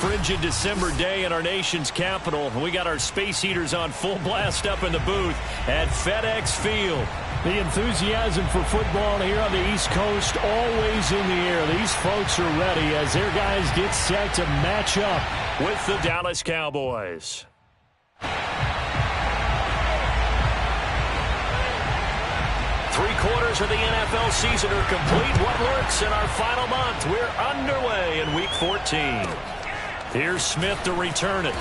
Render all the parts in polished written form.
frigid December day in our nation's capital. We got our space heaters on full blast up in the booth at FedEx Field. The enthusiasm for football here on the East Coast always in the air. These folks are ready as their guys get set to match up with the Dallas Cowboys. Three-quarters of the NFL season are complete. What works in our final month? We're underway in Week 14. Here's Smith to return it.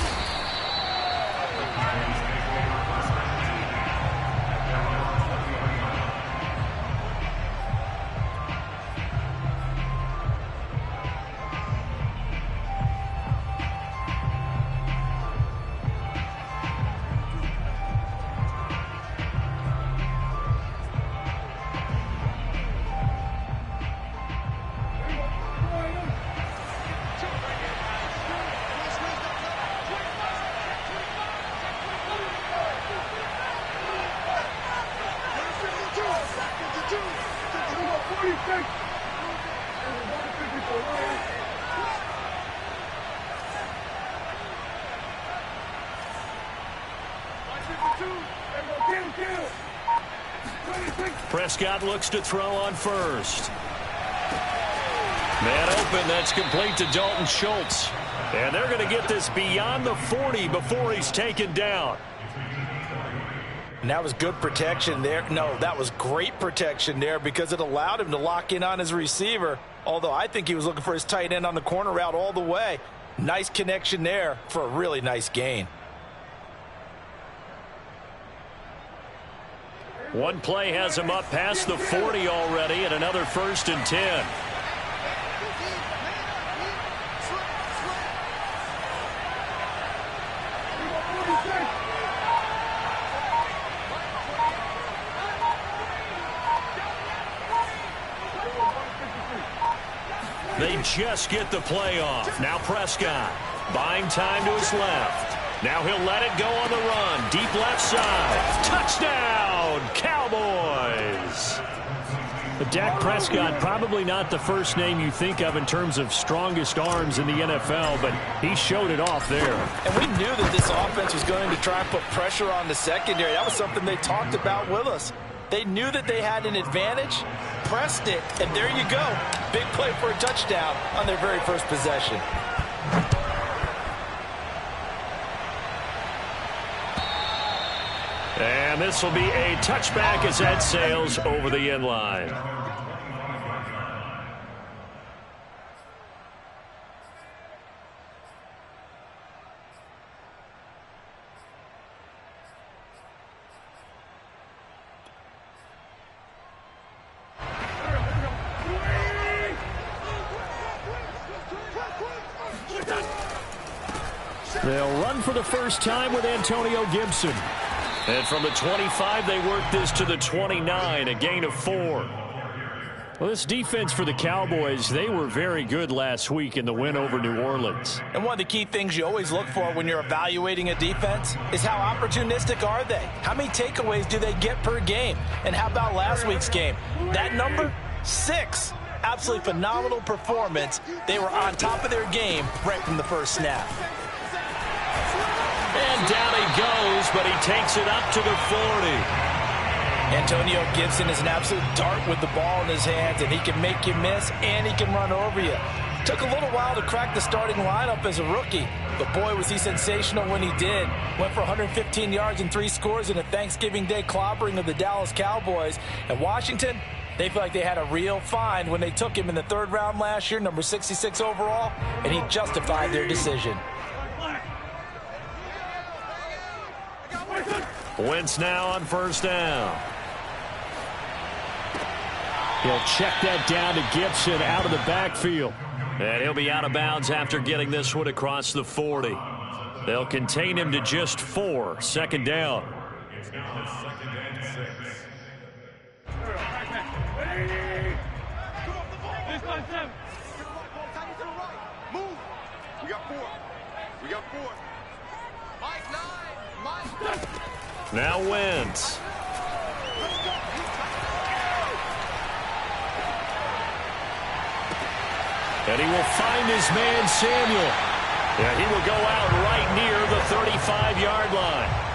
Prescott looks to throw on first. Man open, that's complete to Dalton Schultz. And they're going to get this beyond the 40 before he's taken down. And that was good protection there. No, that was great protection there because it allowed him to lock in on his receiver. Although I think he was looking for his tight end on the corner route all the way. Nice connection there for a really nice gain. One play has him up past the 40 already and another 1st and 10. They just get the play off. Now Prescott buying time to his left. Now he'll let it go on the run. Deep left side. Touchdown, Cowboys. But Dak Prescott, probably not the first name you think of in terms of strongest arms in the NFL, but he showed it off there. And we knew that this offense was going to try and put pressure on the secondary. That was something they talked about with us. They knew that they had an advantage, pressed it, and there you go. Big play for a touchdown on their very first possession. And this will be a touchback as that sails over the end line. They'll run for the first time with Antonio Gibson. And from the 25, they work this to the 29, a gain of 4. Well, this defense for the Cowboys, they were very good last week in the win over New Orleans. And one of the key things you always look for when you're evaluating a defense is how opportunistic are they? How many takeaways do they get per game? And how about last week's game? That number, 6. Absolutely phenomenal performance. They were on top of their game right from the first snap. And down he goes, but he takes it up to the 40. Antonio Gibson is an absolute dart with the ball in his hands, and he can make you miss, and he can run over you. Took a little while to crack the starting lineup as a rookie, but boy, was he sensational when he did. Went for 115 yards and 3 scores in a Thanksgiving Day clobbering of the Dallas Cowboys. And Washington, they feel like they had a real find when they took him in the 3rd round last year, number 66 overall, and he justified their decision. Wentz now on 1st down. He'll check that down to Gibson out of the backfield. And he'll be out of bounds after getting this one across the 40. They'll contain him to just 4. 2nd down. Now Wentz. And he will find his man Samuel. Yeah, he will go out right near the 35-yard line.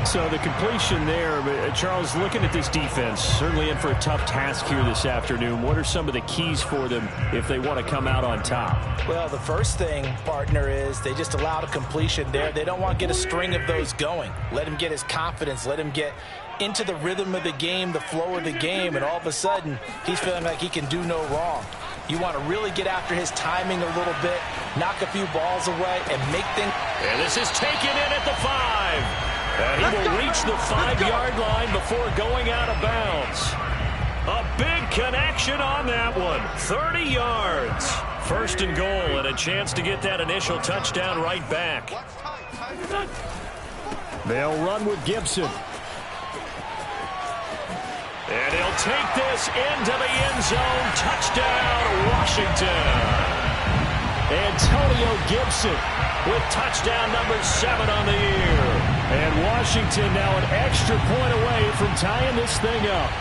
So the completion there, Charles, looking at this defense, certainly in for a tough task here this afternoon. What are some of the keys for them if they want to come out on top? Well, the first thing, partner, is they just allowed a completion there. They don't want to get a string of those going. Let him get his confidence. Let him get into the rhythm of the game, the flow of the game, and all of a sudden, he's feeling like he can do no wrong. You want to really get after his timing a little bit, knock a few balls away, and make things... And this is taken in at the 5. And he will reach the 5-yard line before going out of bounds. A big connection on that one. 30 yards. First and goal, and a chance to get that initial touchdown right back. They'll run with Gibson. And he'll take this into the end zone. Touchdown, Washington. Antonio Gibson with touchdown number 7 on the year. And Washington now an extra point away from tying this thing up.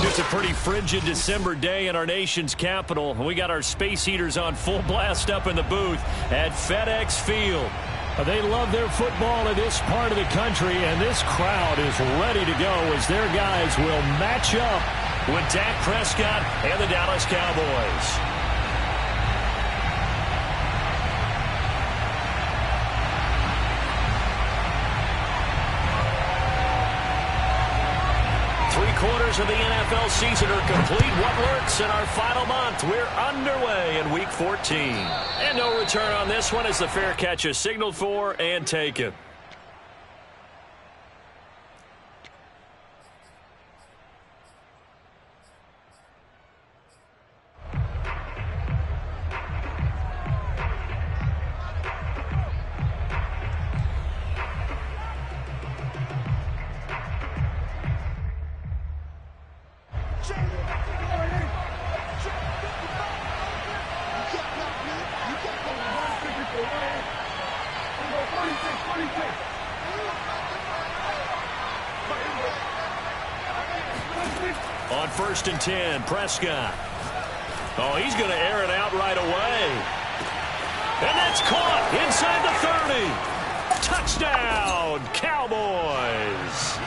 It's a pretty frigid December day in our nation's capital. We got our space heaters on full blast up in the booth at FedEx Field. They love their football in this part of the country, and this crowd is ready to go as their guys will match up with Dak Prescott and the Dallas Cowboys. Three-quarters of the NFL season are complete. What lurks in our final month? We're underway in Week 14. And no return on this one as the fair catch is signaled for and taken. On 1st and 10, Prescott. Oh, he's going to air it out right away. And that's caught inside the 30. Touchdown, Cowboys.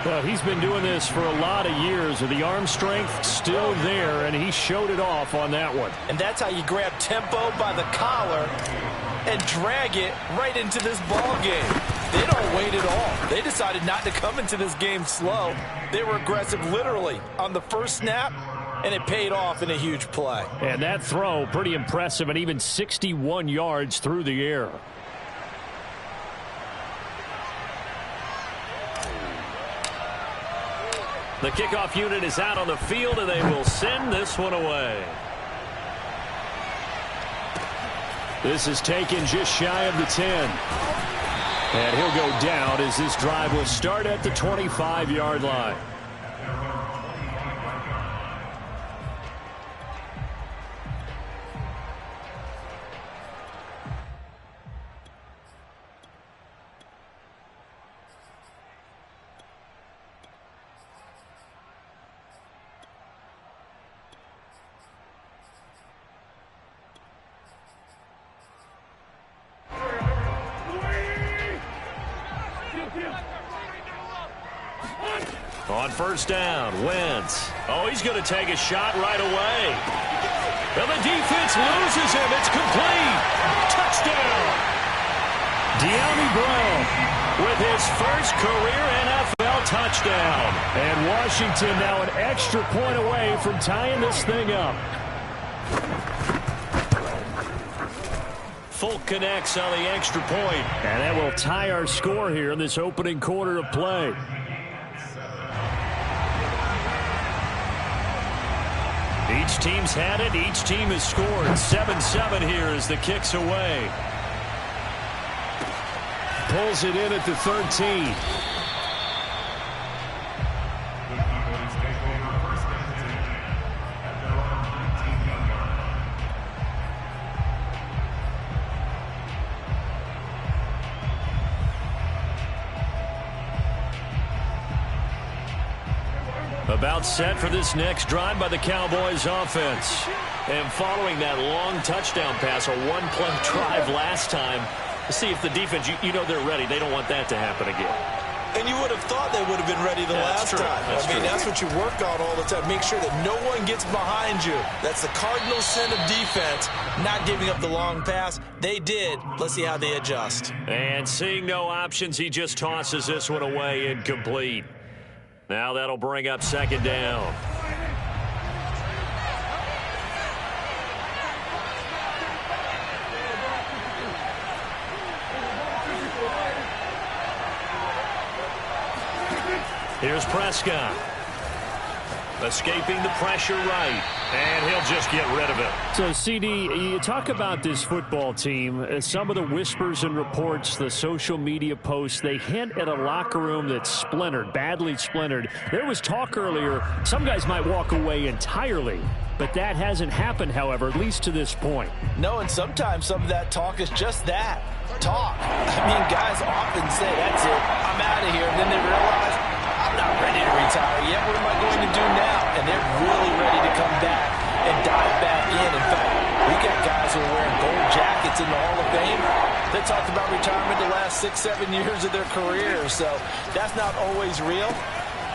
Well, he's been doing this for a lot of years with the arm strength still there, and he showed it off on that one. And that's how you grab tempo by the collar and drag it right into this ball game. They don't wait at all. They decided not to come into this game slow. They were aggressive literally on the first snap, and it paid off in a huge play. And that throw, pretty impressive, and even 61 yards through the air. The kickoff unit is out on the field, and they will send this one away. This is taken just shy of the 10. And he'll go down as this drive will start at the 25-yard line. On 1st down, Wentz. Oh, he's going to take a shot right away. And the defense loses him. It's complete. Touchdown. De'Ami Brown with his first career NFL touchdown. And Washington now an extra point away from tying this thing up. Folk connects on the extra point. And that will tie our score here in this opening quarter of play. Each team's had it. Each team has scored. 7-7 here as the kick's away. Pulls it in at the 13. About set for this next drive by the Cowboys offense. And following that long touchdown pass, a one-play drive last time, to see if the defense, you know they're ready. They don't want that to happen again. And you would have thought they would have been ready the last time. I mean, that's what you work on all the time. Make sure that no one gets behind you. That's the cardinal sin of defense, not giving up the long pass. They did. Let's see how they adjust. And seeing no options, he just tosses this one away incomplete. Now that'll bring up 2nd down. Here's Prescott. Escaping the pressure right. And he'll just get rid of it. So, CD, you talk about this football team. Some of the whispers and reports, the social media posts, they hint at a locker room that's splintered, badly splintered. There was talk earlier, some guys might walk away entirely. But that hasn't happened, however, at least to this point. No, and sometimes some of that talk is just that, talk. I mean, guys often say, that's it, I'm out of here. And then they realize, I'm not ready to retire yet. What am I going to do now? And they're really ready to come back and dive back in. In fact, we got guys who are wearing gold jackets in the Hall of Fame. They talked about retirement the last 6-7 years of their career, so that's not always real.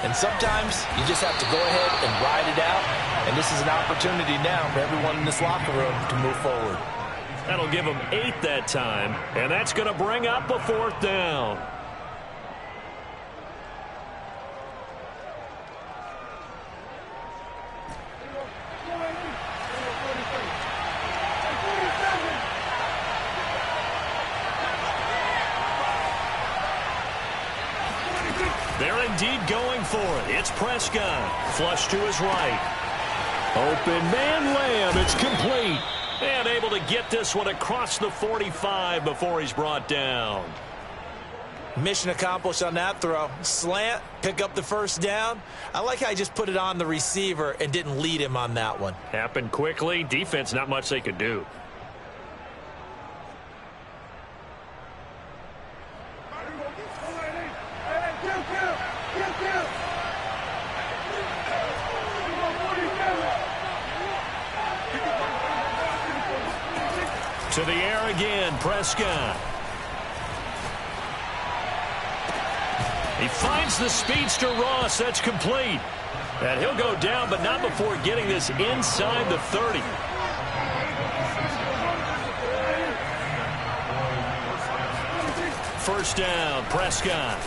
And sometimes you just have to go ahead and ride it out, and this is an opportunity now for everyone in this locker room to move forward. That'll give them 8 that time, and that's going to bring up a 4th down. They're indeed going for it. It's Prescott. Flush to his right. Open man Lamb. It's complete. And able to get this one across the 45 before he's brought down. Mission accomplished on that throw. Slant, pick up the first down. I like how he just put it on the receiver and didn't lead him on that one. Happened quickly. Defense, not much they could do. To the air again, Prescott. He finds the speedster Ross. That's complete. And he'll go down, but not before getting this inside the 30. First down, Prescott.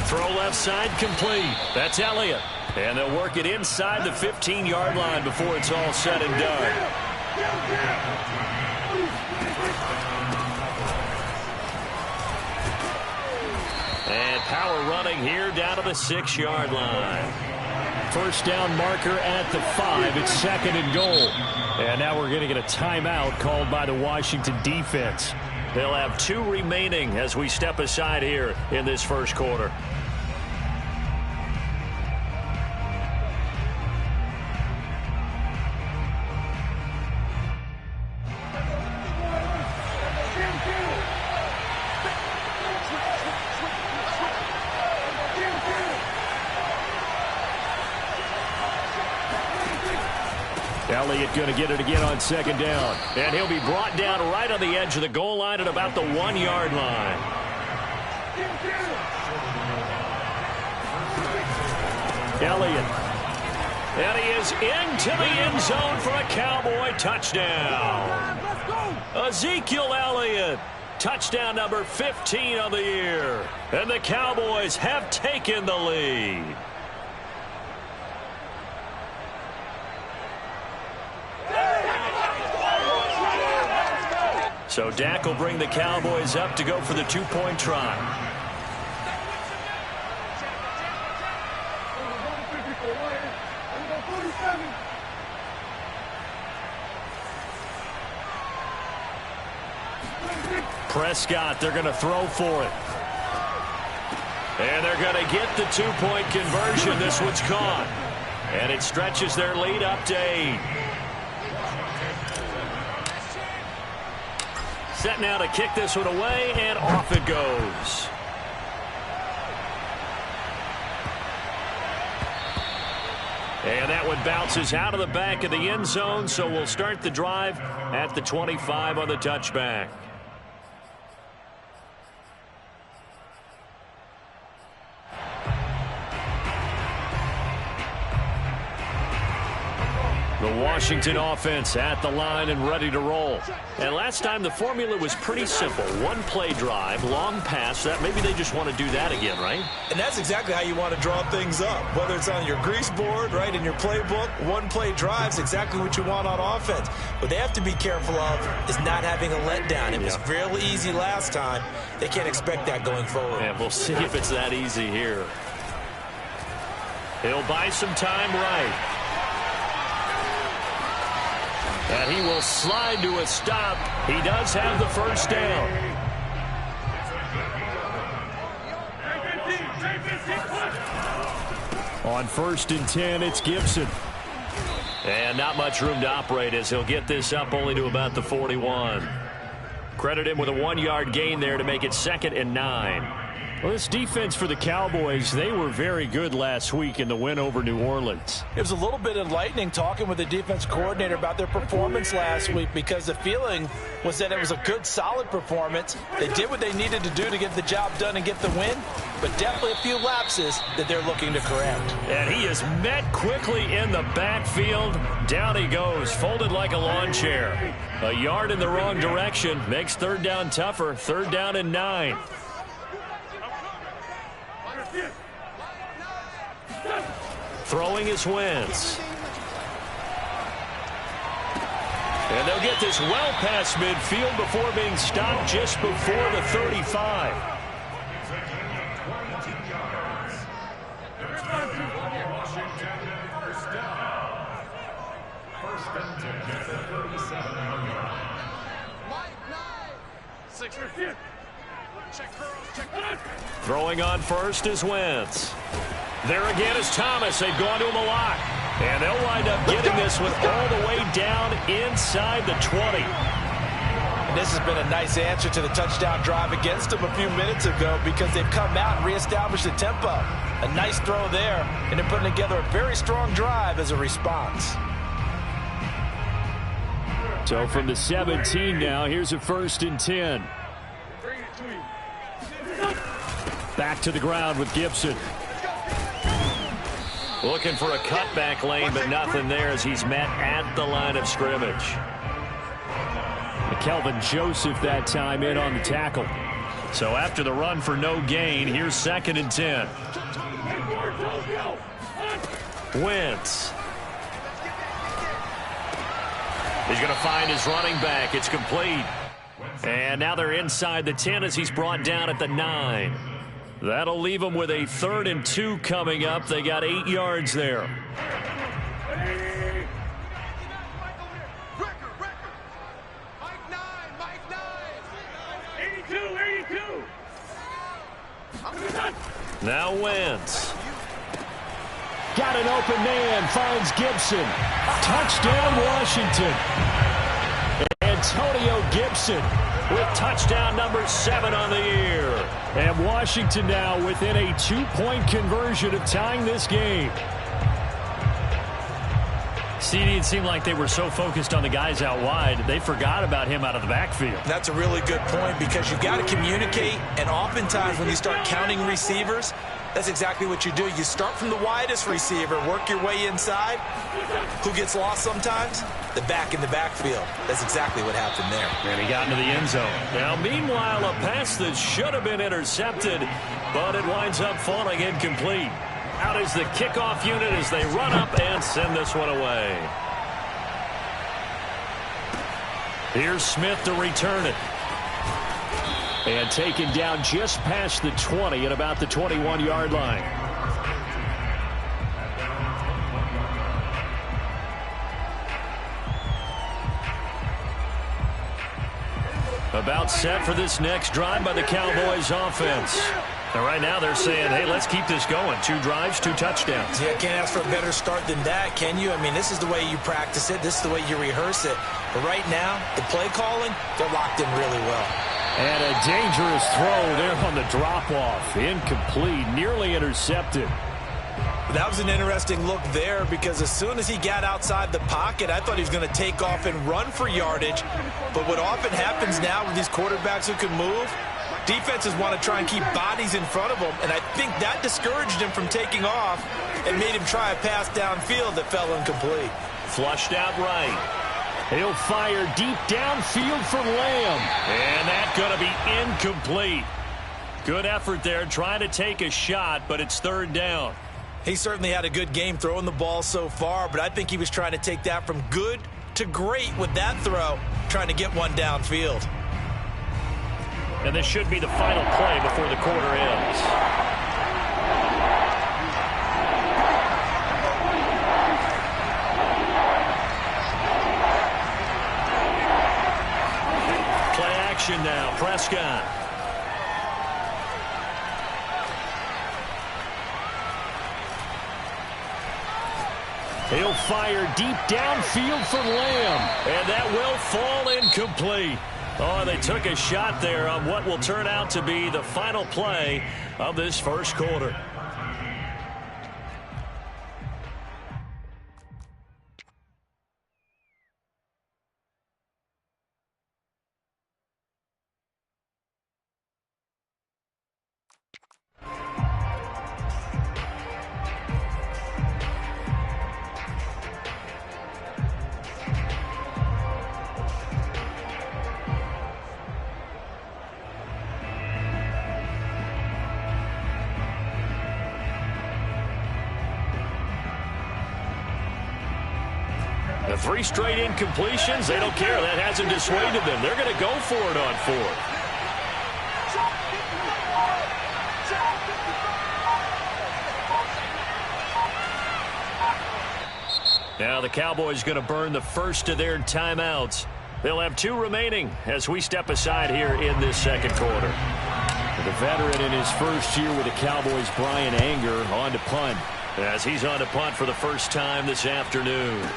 Throw left side, complete. That's Elliott. And they'll work it inside the 15-yard line before it's all said and done. And power running here down to the 6-yard line. First down marker at the 5. It's 2nd and goal. And now we're going to get a timeout called by the Washington defense. They'll have 2 remaining as we step aside here in this first quarter. Elliott going to get it again on 2nd down. And he'll be brought down right on the edge of the goal line at about the 1-yard line. Elliott. And he is into the end zone for a Cowboy touchdown. Ezekiel Elliott. Touchdown number 15 on the year. And the Cowboys have taken the lead. So Dak will bring the Cowboys up to go for the 2-point try. Prescott, they're going to throw for it. And they're going to get the 2-point conversion. This one's caught. And it stretches their lead up to 8. Set now to kick this one away, and off it goes. And that one bounces out of the back of the end zone, so we'll start the drive at the 25 on the touchback. The Washington offense at the line and ready to roll. And last time the formula was pretty simple. 1-play drive, long pass. That maybe they just want to do that again, right? And that's exactly how you want to draw things up. Whether it's on your grease board, right, in your playbook, 1-play drive's exactly what you want on offense. What they have to be careful of is not having a letdown. It was real easy last time. They can't expect that going forward. And we'll see if it's that easy here. He'll buy some time right. And he will slide to a stop. He does have the first down. On 1st and 10, it's Gibson. And not much room to operate as he'll get this up only to about the 41. Credit him with a 1-yard gain there to make it 2nd and 9. Well, this defense for the Cowboys, they were very good last week in the win over New Orleans. It was a little bit enlightening talking with the defense coordinator about their performance last week, because the feeling was that it was a good, solid performance. They did what they needed to do to get the job done and get the win, but definitely a few lapses that they're looking to correct. And he is met quickly in the backfield. Down he goes, folded like a lawn chair. A yard in the wrong direction makes third down tougher. Third down and 9. Throwing is Wentz. And they'll get this well past midfield before being stopped just before the 35. Throwing on first is Wentz. There again is Thomas. They've gone to him a lot. And they'll wind up getting this one all the way down inside the 20. And this has been a nice answer to the touchdown drive against them a few minutes ago, because they've come out and reestablished the tempo. A nice throw there, and they're putting together a very strong drive as a response. So from the 17 now, here's a 1st and 10. Back to the ground with Gibson. Looking for a cutback lane, but nothing there as he's met at the line of scrimmage. Kelvin Joseph that time in on the tackle. So after the run for no gain, here's 2nd and 10. Wentz. He's going to find his running back. It's complete. And now they're inside the 10 as he's brought down at the 9. That'll leave them with a 3rd and 2 coming up. They got 8 yards there. Now Wentz. Got an open man, finds Gibson. Touchdown, Washington. Antonio Gibson with touchdown number 7 on the year. And Washington now within a 2-point conversion of tying this game. CD, it seemed like they were so focused on the guys out wide, they forgot about him out of the backfield. That's a really good point, because you've got to communicate, and oftentimes when you start counting receivers, that's exactly what you do. You start from the widest receiver, work your way inside. Who gets lost sometimes? The back in the backfield. That's exactly what happened there. And he got into the end zone. Now, meanwhile, a pass that should have been intercepted, but it winds up falling incomplete. Out is the kickoff unit as they run up and send this one away. Here's Smith to return it. And taken down just past the 20 at about the 21-yard line. About set for this next drive by the Cowboys offense. And right now they're saying, hey, let's keep this going. 2 drives, 2 touchdowns. Yeah, can't ask for a better start than that, can you? I mean, this is the way you practice it. This is the way you rehearse it. But right now, the play calling, they're locked in really well. And a dangerous throw there on the drop-off. Incomplete, nearly intercepted. That was an interesting look there, because as soon as he got outside the pocket, I thought he was going to take off and run for yardage. But what often happens now with these quarterbacks who can move, defenses want to try and keep bodies in front of them, and I think that discouraged him from taking off and made him try a pass downfield that fell incomplete. Flushed out right. He'll fire deep downfield for Lamb. And that's going to be incomplete. Good effort there trying to take a shot, but it's 3rd down. He certainly had a good game throwing the ball so far, but I think he was trying to take that from good to great with that throw, trying to get one downfield. And this should be the final play before the quarter ends. Play action now, Prescott. He'll fire deep downfield for Lamb. And that will fall incomplete. Oh, they took a shot there on what will turn out to be the final play of this first quarter. The 3 straight incompletions, they don't care. That hasn't dissuaded them. They're going to go for it on 4th. Now the Cowboys going to burn the first of their timeouts. They'll have 2 remaining as we step aside here in this second quarter. The veteran in his first year with the Cowboys, Brian Anger, on to punt. As he's on to punt for the first time this afternoon.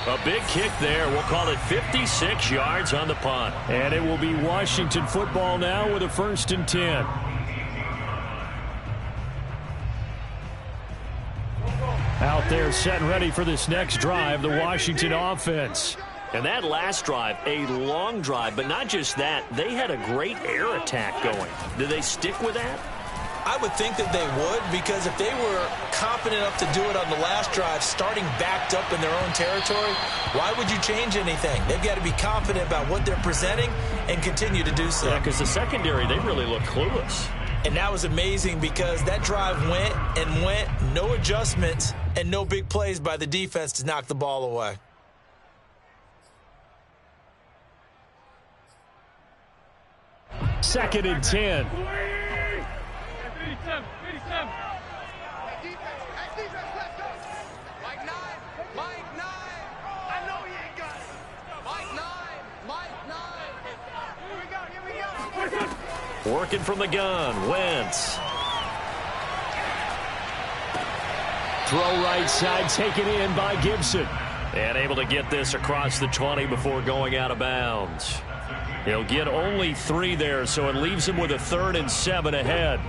A big kick there. We'll call it 56 yards on the punt. And it will be Washington football now with a 1st and 10. Out there set and ready for this next drive, the Washington offense. And that last drive, a long drive, but not just that. They had a great air attack going. Do they stick with that? I would think that they would, because if they were confident enough to do it on the last drive, starting backed up in their own territory, why would you change anything? They've got to be confident about what they're presenting and continue to do so. Yeah, because the secondary, they really look clueless. And that was amazing because that drive went and went, no adjustments, and no big plays by the defense to knock the ball away. Second and 10. Working from the gun, Wentz. Throw right side, taken in by Gibson. And able to get this across the 20 before going out of bounds. He'll get only 3 there, so it leaves him with a 3rd and 7 ahead.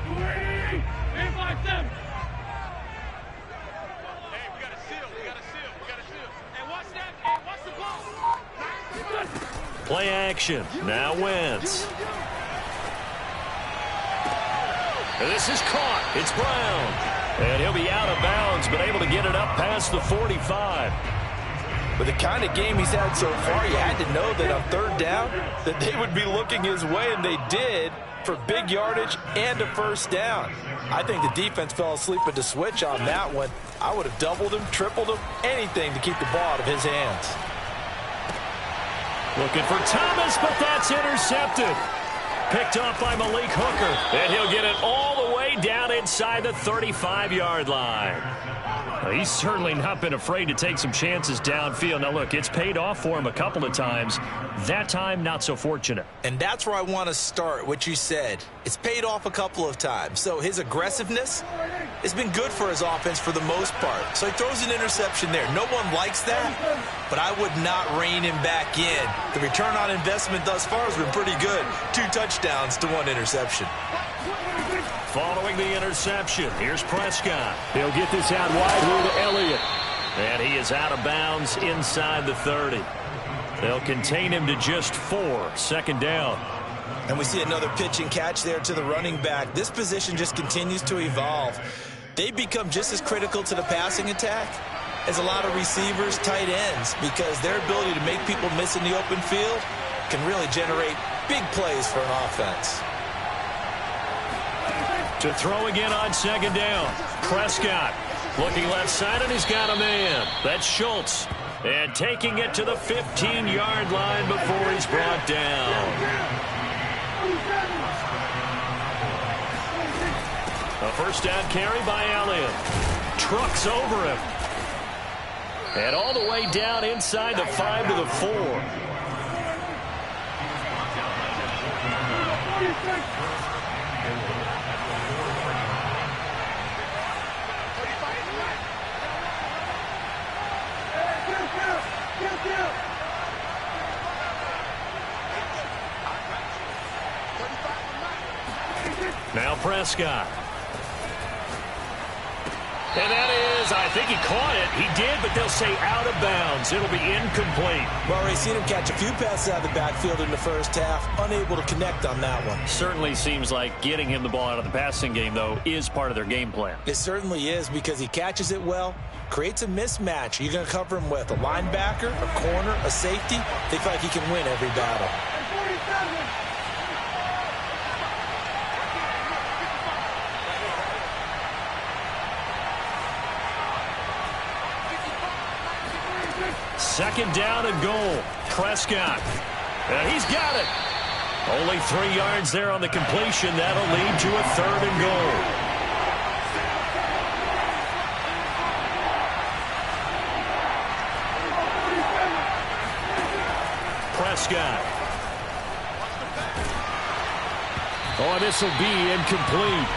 Play action. Now Wentz. And this is caught. It's Brown. And he'll be out of bounds, but able to get it up past the 45. With the kind of game he's had so far, you had to know that on 3rd down that they would be looking his way, and they did, for big yardage and a 1st down. I think the defense fell asleep at the switch on that one. I would have doubled him, tripled him, anything to keep the ball out of his hands. Looking for Thomas, but that's intercepted. Picked off by Malik Hooker. And he'll get it all the way down inside the 35-yard line. He's certainly not been afraid to take some chances downfield. Now, look, it's paid off for him a couple of times. That time, not so fortunate. And that's where I want to start, what you said. It's paid off a couple of times. So his aggressiveness has been good for his offense for the most part. So he throws an interception there. No one likes that, but I would not rein him back in. The return on investment thus far has been pretty good. 2 touchdowns to 1 interception. Following the interception, here's Prescott. He'll get this out wide here to Elliott. And he is out of bounds inside the 30. They'll contain him to just 4, 2nd down. And we see another pitch and catch there to the running back. This position just continues to evolve. They become just as critical to the passing attack as a lot of receivers, tight ends, because their ability to make people miss in the open field can really generate big plays for an offense. To throw again on 2nd down. Prescott looking left side, and he's got a man. That's Schultz. And taking it to the 15-yard line before he's brought down. A 1st down carry by Elliott. Trucks over him. And all the way down inside the 5 to the 4. Prescott. And that is, I think he caught it. He did, but they'll say out of bounds. It'll be incomplete. Well, we've seen him catch a few passes out of the backfield in the first half, unable to connect on that one. Certainly seems like getting him the ball out of the passing game, though, is part of their game plan. It certainly is, because he catches it well, creates a mismatch. You're going to cover him with a linebacker, a corner, a safety. They feel like he can win every battle. Second down and goal. Prescott. And he's got it. Only 3 yards there on the completion. That'll lead to a 3rd and goal. Prescott. Oh, this will be incomplete.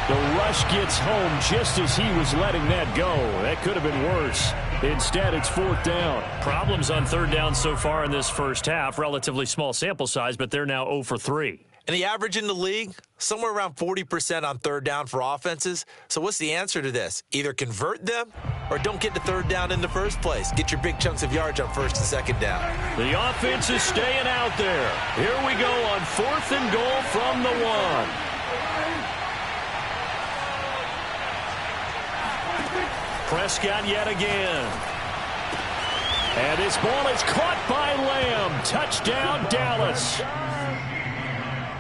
The rush gets home just as he was letting that go. That could have been worse. Instead, it's 4th down. Problems on 3rd down so far in this first half. Relatively small sample size, but they're now 0 for 3. And the average in the league, somewhere around 40% on 3rd down for offenses. So what's the answer to this? Either convert them or don't get to 3rd down in the first place. Get your big chunks of yards on 1st and 2nd down. The offense is staying out there. Here we go on 4th and goal from the 1. Prescott yet again. And his ball is caught by Lamb. Touchdown, Dallas.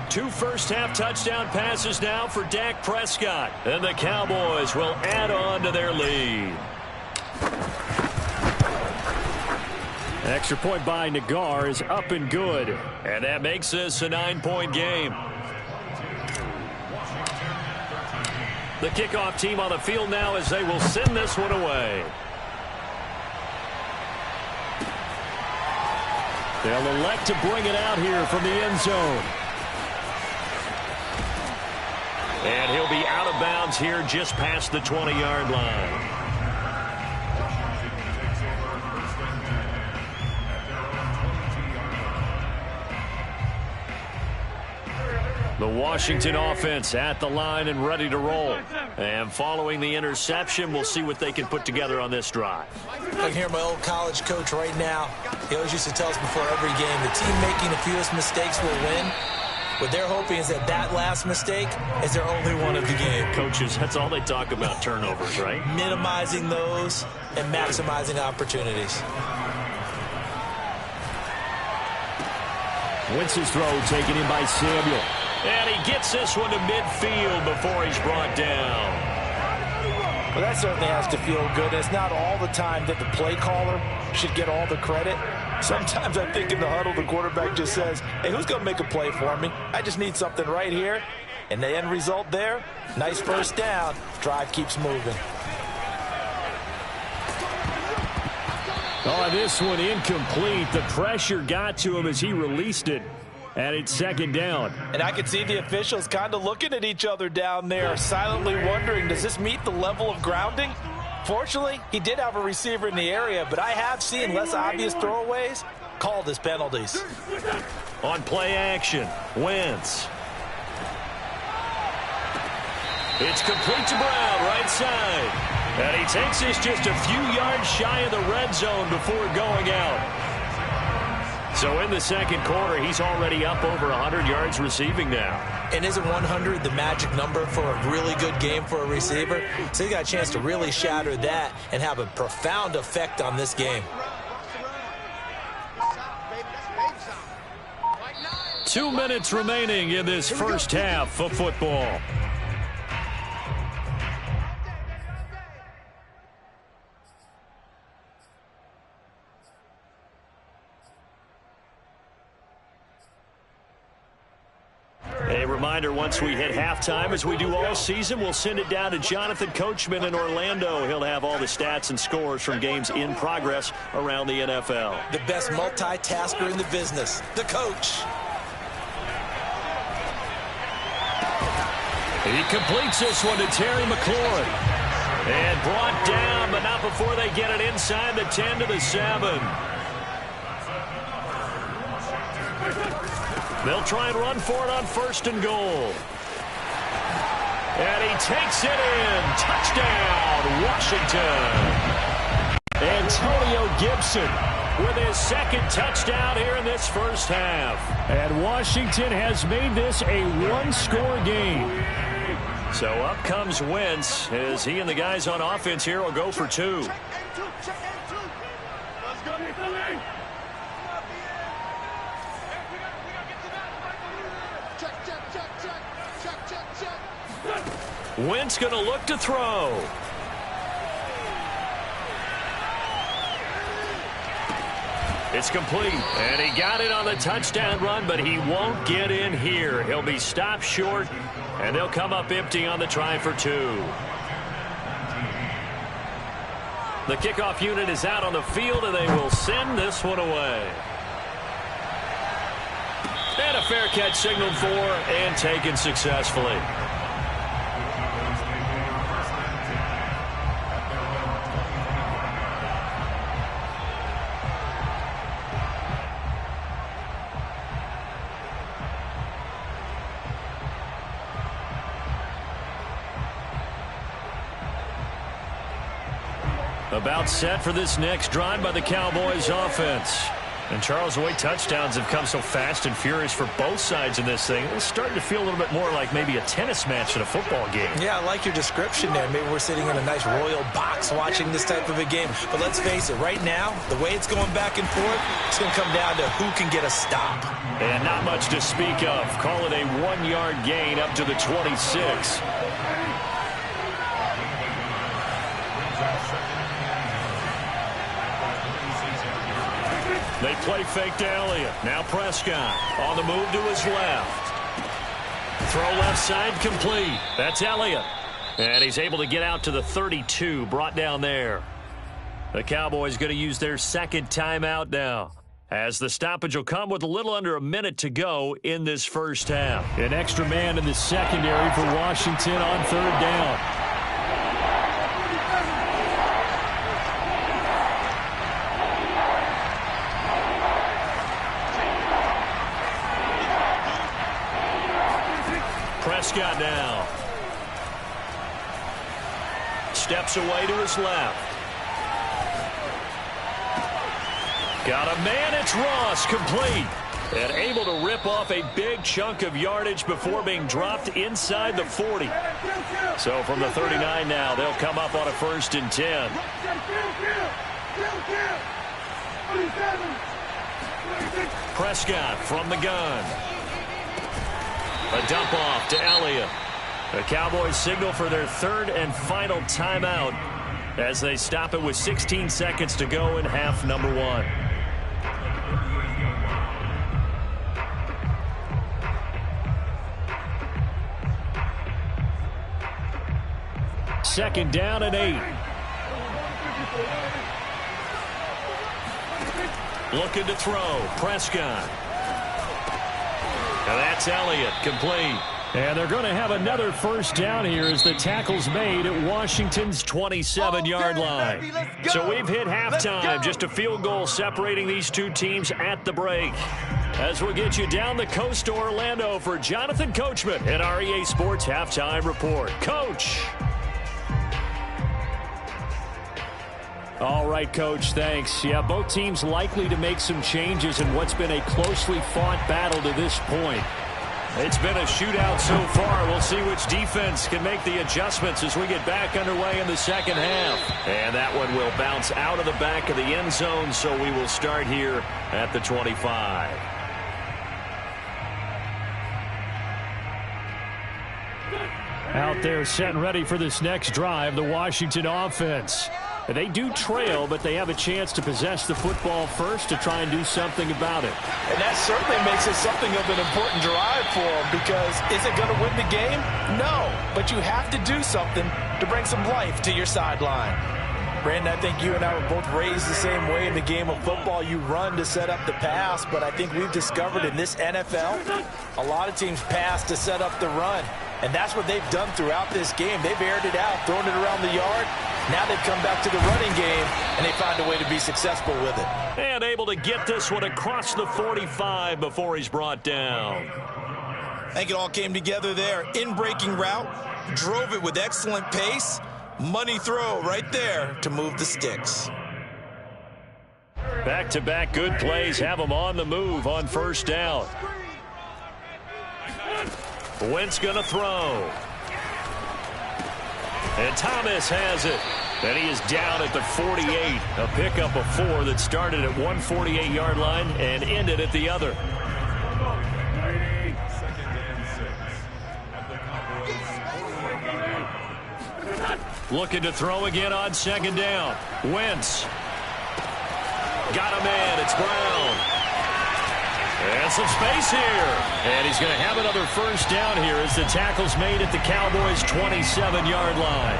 2 first-half touchdown passes now for Dak Prescott. And the Cowboys will add on to their lead. Extra point by Nagar is up and good. And that makes this a 9-point game. The kickoff team on the field now as they will send this one away. They'll elect to bring it out here from the end zone. And he'll be out of bounds here just past the 20-yard line. The Washington offense at the line and ready to roll. And following the interception, we'll see what they can put together on this drive. I can hear my old college coach right now. He always used to tell us before every game, the team making the fewest mistakes will win. What they're hoping is that that last mistake is their only one of the game. Coaches, that's all they talk about, turnovers, right? Minimizing those and maximizing opportunities. Wentz's throw taken in by Samuel. And he gets this one to midfield before he's brought down. Well, that certainly has to feel good. It's not all the time that the play caller should get all the credit. Sometimes I think in the huddle, the quarterback just says, hey, who's going to make a play for me? I just need something right here. And the end result there, nice first down. Drive keeps moving. Oh, this one incomplete. The pressure got to him as he released it. And it's 2nd down. And I could see the officials kind of looking at each other down there, silently wondering, does this meet the level of grounding? Fortunately, he did have a receiver in the area, but I have seen less obvious throwaways called as penalties. On play action, Wentz. It's complete to Brown, right side. And he takes this just a few yards shy of the red zone before going out. So in the second quarter, he's already up over 100 yards receiving now. And isn't 100 the magic number for a really good game for a receiver? So he got a chance to really shatter that and have a profound effect on this game. 2 minutes remaining in this first half of football. A reminder, once we hit halftime, as we do all season, we'll send it down to Jonathan Coachman in Orlando. He'll have all the stats and scores from games in progress around the NFL. The best multitasker in the business, the coach. He completes this one to Terry McLaurin. And brought down, but not before they get it inside the 10 to the 7. They'll try and run for it on 1st and goal. takes it in. Touchdown, Washington. Antonio Gibson with his second touchdown here in this first half. And Washington has made this a one-score game. So up comes Wentz as he and the guys on offense here will go for two. Wentz going to look to throw. It's complete, and he got it on the touchdown run, but he won't get in here. He'll be stopped short, and they'll come up empty on the try for two. The kickoff unit is out on the field, and they will send this one away. And a fair catch signaled for and taken successfully. About set for this next drive by the Cowboys offense. And Charles, the way touchdowns have come so fast and furious for both sides in this thing, it's starting to feel a little bit more like maybe a tennis match in a football game. Yeah, I like your description there. Maybe we're sitting in a nice royal box watching this type of a game. But let's face it, right now, the way it's going back and forth, it's going to come down to who can get a stop. And not much to speak of. Call it a 1-yard gain up to the 26. They play fake to Elliott. Now Prescott on the move to his left. Throw left side complete. That's Elliott. And he's able to get out to the 32, brought down there. The Cowboys going to use their second timeout now, as the stoppage will come with a little under a minute to go in this first half. An extra man in the secondary for Washington on third down. Prescott now. Steps away to his left. Got a man, it's Ross, complete. And able to rip off a big chunk of yardage before being dropped inside the 40. So from the 39 now, they'll come up on a 1st and 10. Prescott from the gun. A dump off to Elliott. The Cowboys signal for their third and final timeout as they stop it with 16 seconds to go in half number 1. Second down and 8. Looking to throw. Prescott. And that's Elliott, complete. And they're going to have another first down here as the tackle's made at Washington's 27-yard line. So we've hit halftime, just a field goal separating these two teams at the break. As we'll get you down the coast to Orlando for Jonathan Coachman at our EA Sports Halftime Report. Coach. All right, Coach, thanks. Yeah, both teams likely to make some changes in what's been a closely fought battle to this point. It's been a shootout so far. We'll see which defense can make the adjustments as we get back underway in the second half. And that one will bounce out of the back of the end zone, so we will start here at the 25. Out there set and ready for this next drive, the Washington offense. They do trail, but they have a chance to possess the football first to try and do something about it. And that certainly makes it something of an important drive for them, because is it going to win the game? No, but you have to do something to bring some life to your sideline. Brandon, I think you and I were both raised the same way in the game of football. You run to set up the pass, but I think we've discovered in this NFL, a lot of teams pass to set up the run. And that's what they've done throughout this game. They've aired it out, thrown it around the yard. Now they've come back to the running game, and they find a way to be successful with it. And able to get this one across the 45 before he's brought down. I think it all came together there. In-breaking route, Drove it with excellent pace. Money throw right there to move the sticks. Back-to-back good plays have them on the move on first down. Wentz going to throw. And Thomas has it. And he is down at the 48. A pickup of 4 that started at 148-yard line and ended at the other. Looking to throw again on second down. Wentz. Got a man. It's Brown. And some space here. And he's going to have another first down here as the tackle's made at the Cowboys' 27-yard line.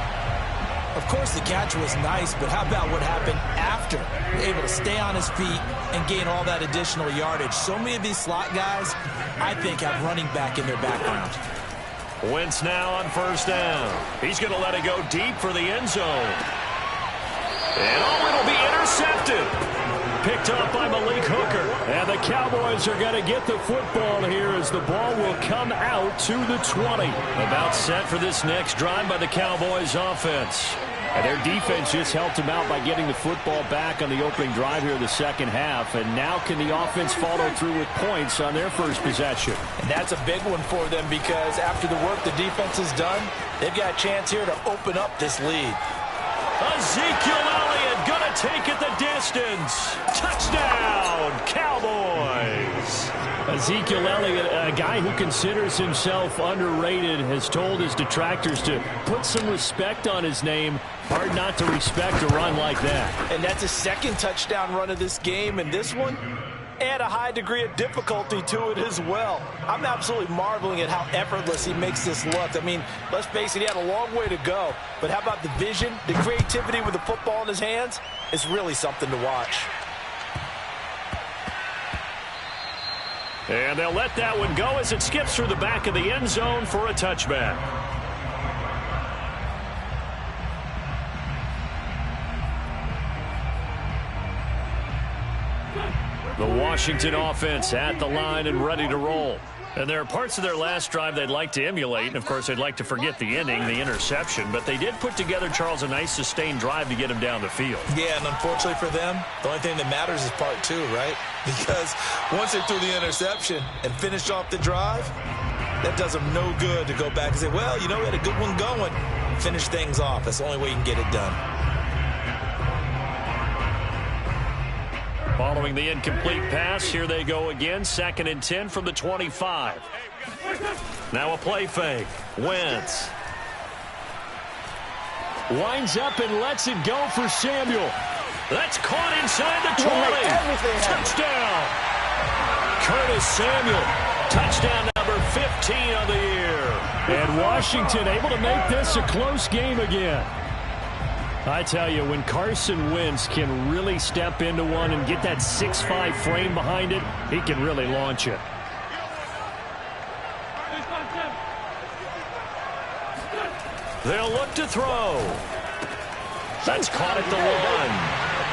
Of course, the catch was nice, but how about what happened after? Able to stay on his feet and gain all that additional yardage. So many of these slot guys, I think, have running back in their background. Wentz now on first down. He's going to let it go deep for the end zone. And it'll be intercepted. Picked up by Malik Hooker. And the Cowboys are going to get the football here as the ball will come out to the 20. About set for this next drive by the Cowboys offense. And their defense just helped them out by getting the football back on the opening drive here in the second half. And now can the offense follow through with points on their first possession? And that's a big one for them because after the work the defense has done, they've got a chance here to open up this lead. Ezekiel Elliott going to take it the distance. Touchdown, Cowboys. Ezekiel Elliott, a guy who considers himself underrated, has told his detractors to put some respect on his name. Hard not to respect a run like that. And that's his second touchdown run of this game, and this one, add a high degree of difficulty to it as well. I'm absolutely marveling at how effortless he makes this look. I mean, let's face it, he had a long way to go. But how about the vision, the creativity with the football in his hands? It's really something to watch. And they'll let that one go as it skips through the back of the end zone for a touchback. The Washington offense at the line and ready to roll. And there are parts of their last drive they'd like to emulate. And, of course, they'd like to forget the ending, the interception. But they did put together, Charles, a nice sustained drive to get him down the field. Yeah, and unfortunately for them, the only thing that matters is part 2, right? Because once they threw the interception and finished off the drive, that does them no good to go back and say, well, you know, we had a good one going. Finish things off. That's the only way you can get it done. Following the incomplete pass, here they go again. 2nd and 10 from the 25. Now a play fake. Wentz. Winds up and lets it go for Samuel. That's caught inside the 20. Touchdown. Curtis Samuel. Touchdown number 15 on the year. And Washington able to make this a close game again. I tell you, when Carson Wentz can really step into one and get that 6'5" frame behind it, he can really launch it. They'll look to throw. That's caught at the 1.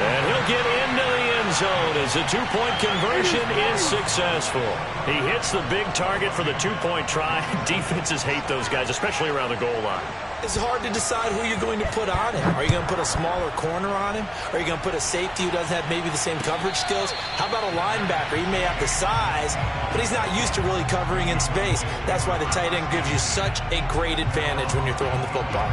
And he'll get into the end zone as the 2-point conversion is successful. He hits the big target for the 2-point try. Defenses hate those guys, especially around the goal line. It's hard to decide who you're going to put on him. Are you going to put a smaller corner on him? Are you going to put a safety who doesn't have maybe the same coverage skills? How about a linebacker? He may have the size, but he's not used to really covering in space. That's why the tight end gives you such a great advantage when you're throwing the football.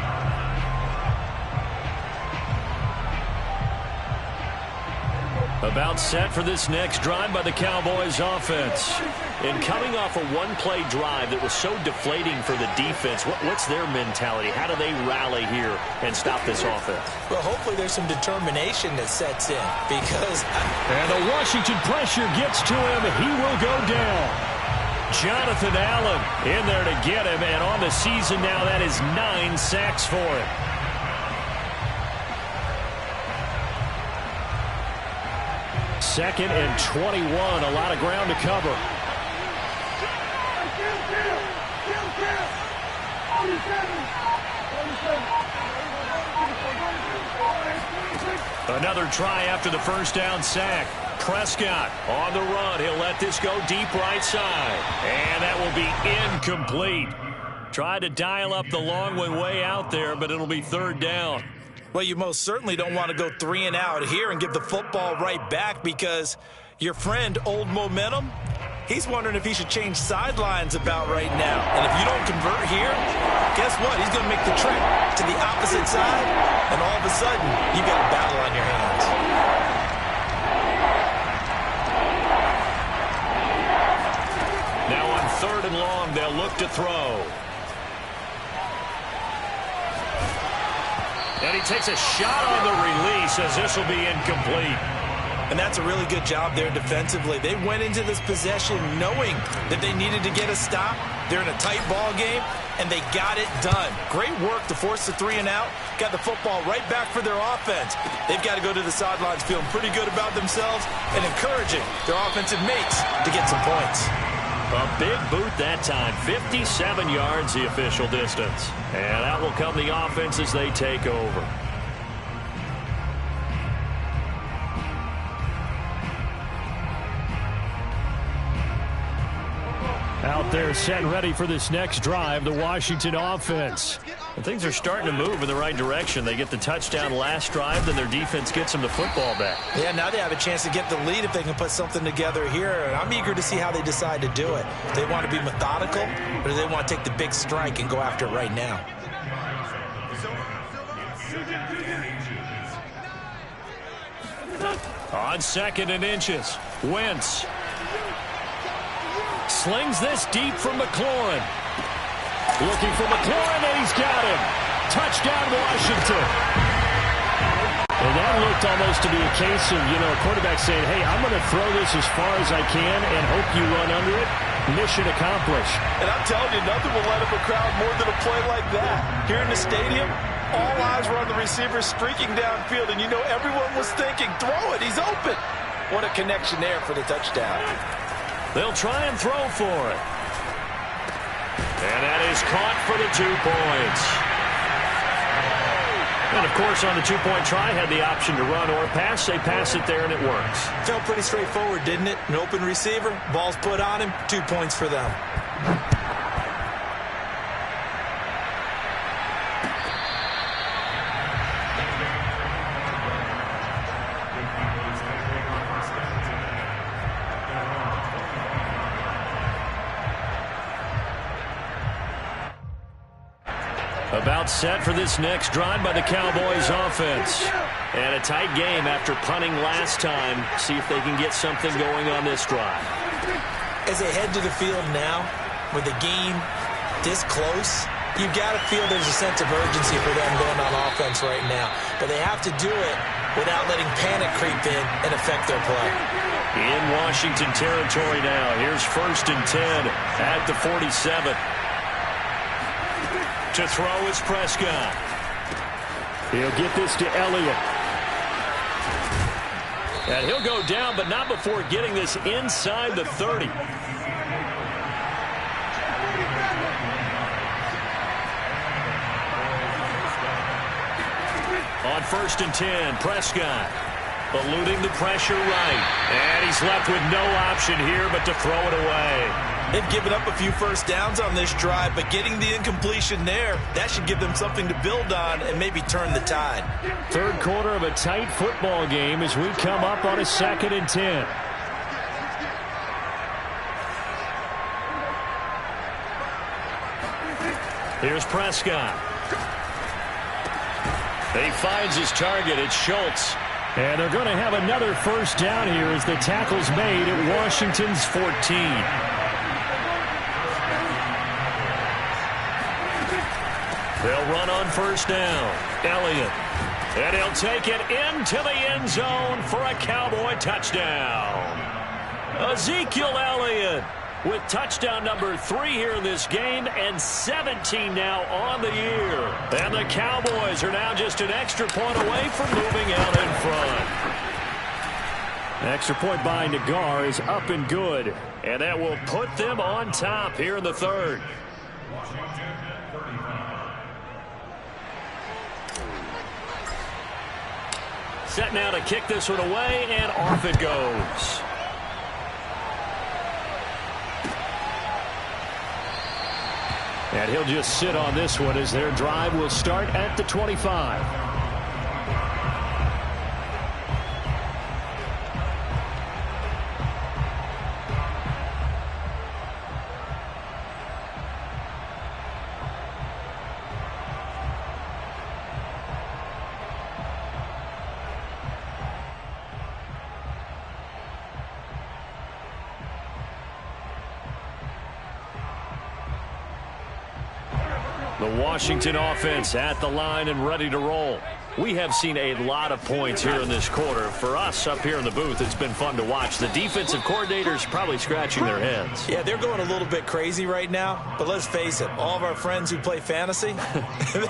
About set for this next drive by the Cowboys offense. And coming off a one-play drive that was so deflating for the defense, what's their mentality? How do they rally here and stop this offense? Well, hopefully there's some determination that sets in because... And the Washington pressure gets to him. He will go down. Jonathan Allen in there to get him. And on the season now, that is 9 sacks for him. Second and 21, a lot of ground to cover. Another try after the first down sack. Prescott on the run. He'll let this go deep right side. And that will be incomplete. Try to dial up the long one way out there, but it'll be third down. Well, you most certainly don't want to go 3 and out here and give the football right back, because your friend, Old Momentum, he's wondering if he should change sidelines about right now. And if you don't convert here, guess what? He's going to make the trek to the opposite side, and all of a sudden, you've got a battle on your hands. Now on 3rd and long, they'll look to throw. And he takes a shot on the release, as this will be incomplete. And that's a really good job there defensively. They went into this possession knowing that they needed to get a stop. They're in a tight ball game, and they got it done. Great work to force the 3 and out. Got the football right back for their offense. They've got to go to the sidelines feeling pretty good about themselves and encouraging their offensive mates to get some points. A big boot that time. 57 yards the official distance. And out will come the offense as they take over. Out there set and ready for this next drive, the Washington offense. And things are starting to move in the right direction. They get the touchdown last drive, then their defense gets them the football back. Yeah, now they have a chance to get the lead if they can put something together here. And I'm eager to see how they decide to do it. Do they want to be methodical, or do they want to take the big strike and go after it right now? On 2nd and inches, Wentz slings this deep from McLaurin. Looking for McLaurin, and he's got him. Touchdown, Washington. And that looked almost to be a case of, a quarterback saying, hey, I'm going to throw this as far as I can and hope you run under it. Mission accomplished. And I'm telling you, nothing will light up a crowd more than a play like that. Here in the stadium, all eyes were on the receiver streaking downfield, and everyone was thinking, throw it, he's open. What a connection there for the touchdown. They'll try and throw for it. And that is caught for the 2 points. And, of course, on the 2-point try, had the option to run or pass. They pass it there, and it works. Felt pretty straightforward, didn't it? An open receiver, ball's put on him, 2 points for them. About set for this next drive by the Cowboys offense. And a tight game after punting last time. See if they can get something going on this drive. As they head to the field now, with the game this close, you've got to feel there's a sense of urgency for them going on offense right now. But they have to do it without letting panic creep in and affect their play. In Washington territory now. Here's 1st and 10 at the 47. To throw is Prescott. He'll get this to Elliott. And he'll go down, but not before getting this inside the 30. On 1st and 10, Prescott eluding the pressure right. And he's left with no option here but to throw it away. They've given up a few first downs on this drive, but getting the incompletion there, that should give them something to build on and maybe turn the tide. 3rd quarter of a tight football game as we come up on a 2nd and 10. Here's Prescott. He finds his target. It's Schultz. And they're going to have another first down here as the tackle's made at Washington's 14. They'll run on 1st down. Elliott. And he'll take it into the end zone for a Cowboy touchdown. Ezekiel Elliott with touchdown number 3 here in this game, and 17 now on the year. And the Cowboys are now just an extra point away from moving out in front. An extra point by Nagar is up and good. And that will put them on top here in the 3rd. Set now to kick this one away, and off it goes. And he'll just sit on this one as their drive will start at the 25. The Washington offense at the line and ready to roll. We have seen a lot of points here in this quarter. For us up here in the booth, it's been fun to watch. The defensive coordinators probably scratching their heads. Yeah, they're going a little bit crazy right now. But let's face it, all of our friends who play fantasy,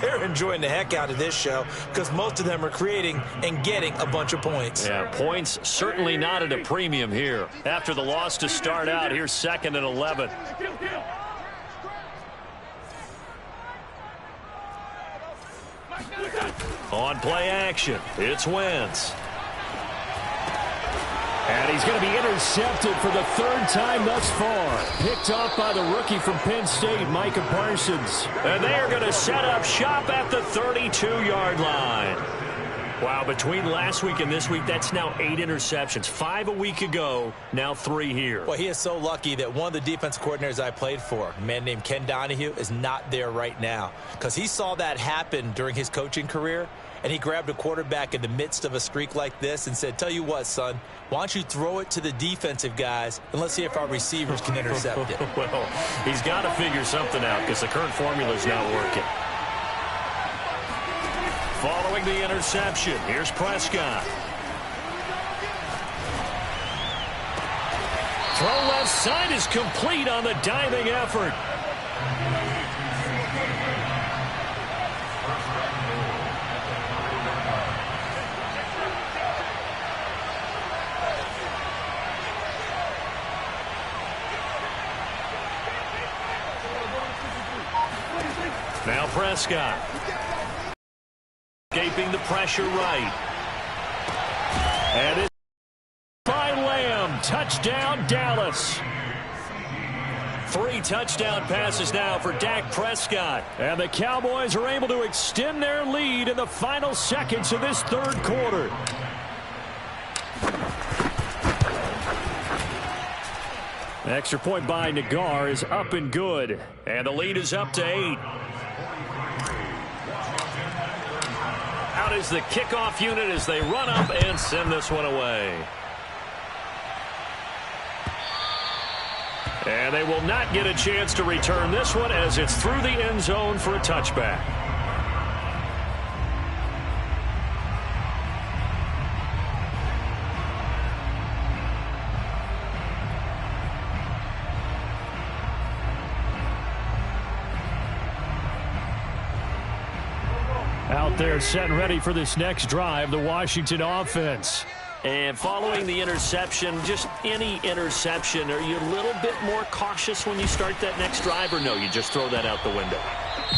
they're enjoying the heck out of this show because most of them are creating and getting a bunch of points. Yeah, points certainly not at a premium here. After the loss to start out, here's 2nd and 11. On play action, it's Wentz. And he's going to be intercepted for the 3rd time thus far. Picked off by the rookie from Penn State, Micah Parsons. And they are going to set up shop at the 32-yard line. Wow, between last week and this week, that's now 8 interceptions. 5 a week ago, now 3 here. Well, he is so lucky that one of the defensive coordinators I played for, a man named Ken Donahue, is not there right now. Because he saw that happen during his coaching career, and he grabbed a quarterback in the midst of a streak like this and said, tell you what, son, why don't you throw it to the defensive guys, and let's see if our receivers can intercept it. Well, he's got to figure something out because the current formula is not working. Following the interception, here's Prescott. Throw left side is complete on the diving effort. Now Prescott. Escaping the pressure right. And it's by Lamb. Touchdown, Dallas. 3 touchdown passes now for Dak Prescott. And the Cowboys are able to extend their lead in the final seconds of this 3rd quarter. The extra point by Nagar is up and good. And the lead is up to 8. Out is the kickoff unit as they run up and send this one away. And they will not get a chance to return this one as it's through the end zone for a touchback. Out there set and ready for this next drive, the Washington offense. And following the interception, just any interception, are you a little bit more cautious when you start that next drive, or no, you just throw that out the window?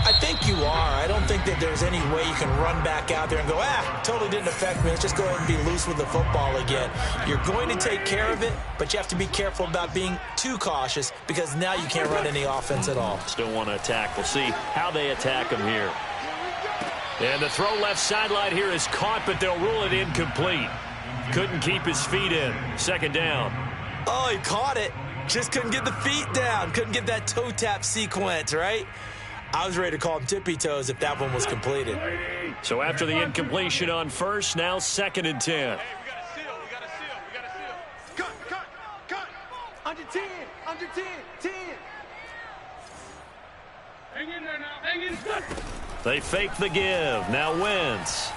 I think you are. I don't think that there's any way you can run back out there and go, totally didn't affect me. Let's just go ahead and be loose with the football again. You're going to take care of it, but you have to be careful about being too cautious because now you can't run any offense at all. Still want to attack. We'll see how they attack them here. And the throw left sideline here is caught, but they'll rule it incomplete. Couldn't keep his feet in. 2nd down. Oh, he caught it. Just couldn't get the feet down. Couldn't get that toe tap sequence, right? I was ready to call him tippy toes if that one was completed. So after the incompletion on 1st, now 2nd and 10. Hey, we got to seal. We got to seal. We got to seal. Cut. Under 10. Under 10. 10. Hang in there now. Hang in. They fake the give. Now Wentz.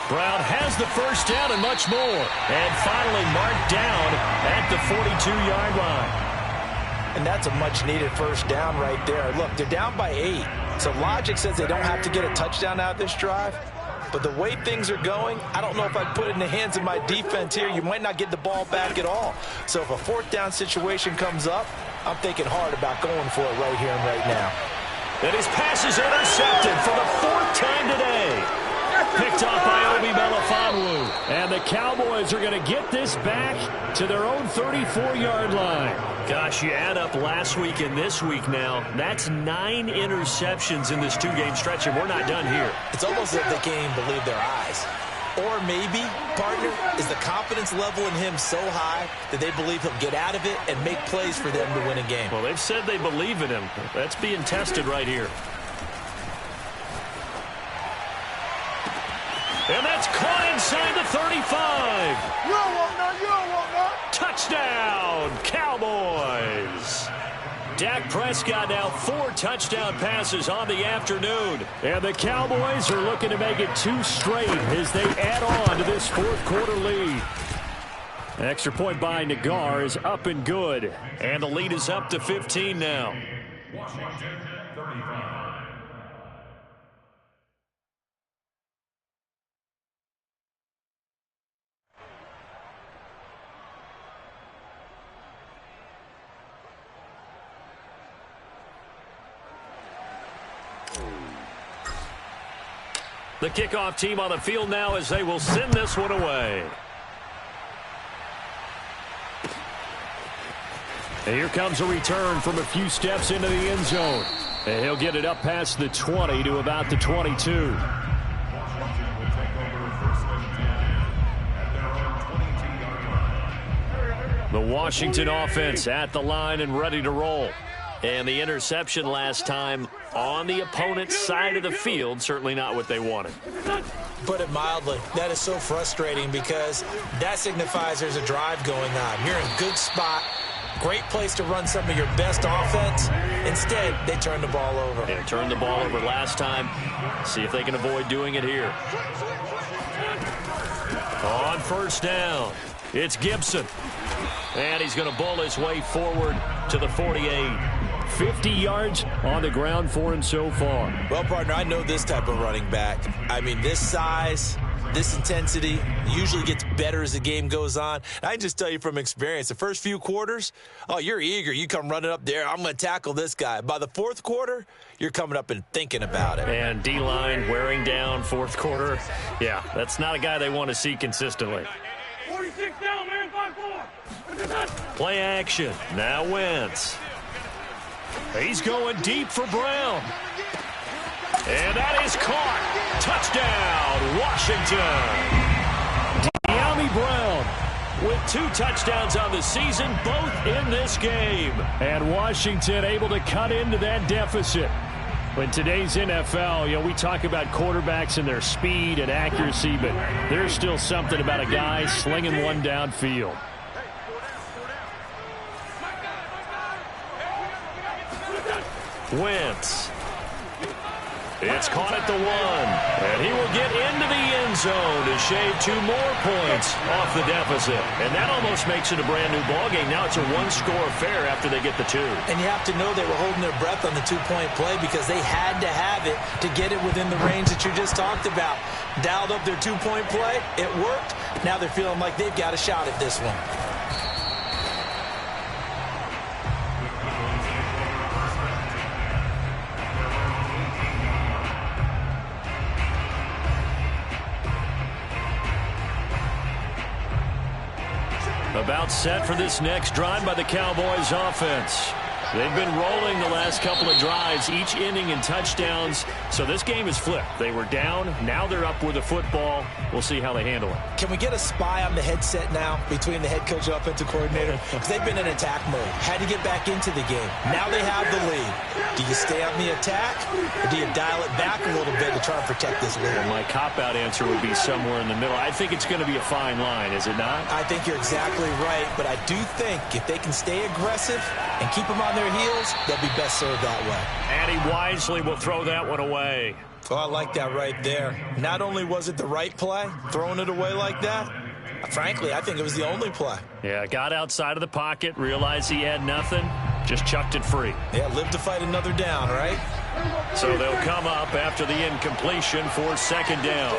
Brown has the 1st down and much more. And finally marked down at the 42-yard line. And that's a much-needed 1st down right there. Look, they're down by 8. So logic says they don't have to get a touchdown out of this drive. But the way things are going, I don't know if I'd put it in the hands of my defense here. You might not get the ball back at all. So if a 4th down situation comes up, I'm thinking hard about going for it right here and right now. And his pass is intercepted for the 4th time today. Picked off by Obi Melifonwu. And the Cowboys are going to get this back to their own 34-yard line. Gosh, you add up last week and this week now, that's 9 interceptions in this 2-game stretch, and we're not done here. It's almost as if they can't even believe their eyes. Or maybe, partner, is the confidence level in him so high that they believe he'll get out of it and make plays for them to win a game. Well, they've said they believe in him. That's being tested right here. And that's caught inside the 35. You don't want none. You don't want none. Touchdown, Cowboys. Dak Prescott now 4 touchdown passes on the afternoon. And the Cowboys are looking to make it 2 straight as they add on to this fourth-quarter lead. An extra point by Nagar is up and good. And the lead is up to 15 now. Washington 35. The kickoff team on the field now as they will send this one away. And here comes a return from a few steps into the end zone. And he'll get it up past the 20 to about the 22. Washington will take over first and 10 at their own 22-yard line. The Washington offense at the line and ready to roll. And the interception last time on the opponent's side of the field, certainly not what they wanted. Put it mildly, that is so frustrating because that signifies there's a drive going on. You're in a good spot, great place to run some of your best offense. Instead, they turn the ball over. They turned the ball over last time. See if they can avoid doing it here. On first down, it's Gibson. And he's going to bowl his way forward to the 48. 50 yards on the ground for him so far. Well, partner, I know this type of running back. I mean, this size, this intensity usually gets better as the game goes on. I can just tell you from experience, the first few quarters, oh, you're eager. You come running up there, I'm going to tackle this guy. By the fourth quarter, you're coming up and thinking about it. And D-line wearing down fourth quarter. Yeah, that's not a guy they want to see consistently. 46 down, man. 5-4. Play action. Now Wentz. He's going deep for Brown. And that is caught. Touchdown, Washington. De'Ami Brown with 2 touchdowns on the season, both in this game. And Washington able to cut into that deficit. In today's NFL, we talk about quarterbacks and their speed and accuracy, but there's still something about a guy slinging one downfield. Wentz. It's caught at the 1. And he will get into the end zone to shave 2 more points off the deficit. And that almost makes it a brand-new ballgame. Now it's a 1-score affair after they get the 2. And you have to know they were holding their breath on the 2-point play because they had to have it to get it within the range that you just talked about. Dialed up their 2-point play. It worked. Now they're feeling like they've got a shot at this one. About set for this next drive by the Cowboys offense. They've been rolling the last couple of drives, each inning in touchdowns. So this game is flipped. They were down. Now they're up with the football. We'll see how they handle it. Can we get a spy on the headset now between the head coach and offensive coordinator? Because they've been in attack mode. Had to get back into the game. Now they have the lead. Do you stay on the attack or do you dial it back a little bit to try and protect this lead? Well, my cop-out answer would be somewhere in the middle. I think it's going to be a fine line, is it not? I think you're exactly right, but I do think if they can stay aggressive and keep them on their heels, they'll be best served that way. And he wisely will throw that one away. Oh, I like that right there. Not only was it the right play, throwing it away like that, frankly, I think it was the only play. Yeah, got outside of the pocket, realized he had nothing, just chucked it free. Yeah, live to fight another down, right? So they'll come up after the incompletion for second down.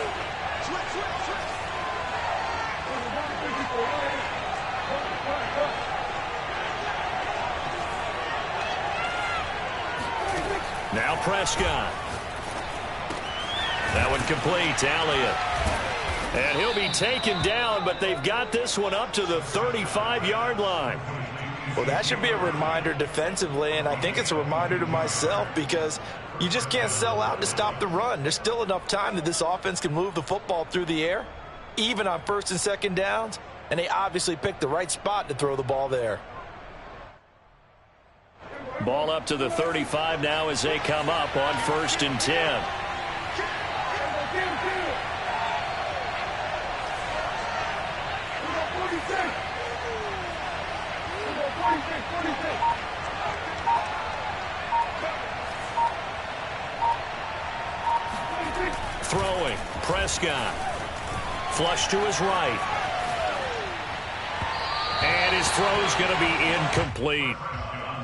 Now Prescott. That one complete to Elliott. And he'll be taken down, but they've got this one up to the 35-yard line. Well, that should be a reminder defensively, and I think it's a reminder to myself because you just can't sell out to stop the run. There's still enough time that this offense can move the football through the air, even on first and second downs, and they obviously picked the right spot to throw the ball there. Ball up to the 35 now as they come up on 1st and 10. Throwing, Prescott. Flush to his right. And his throw's going to be incomplete.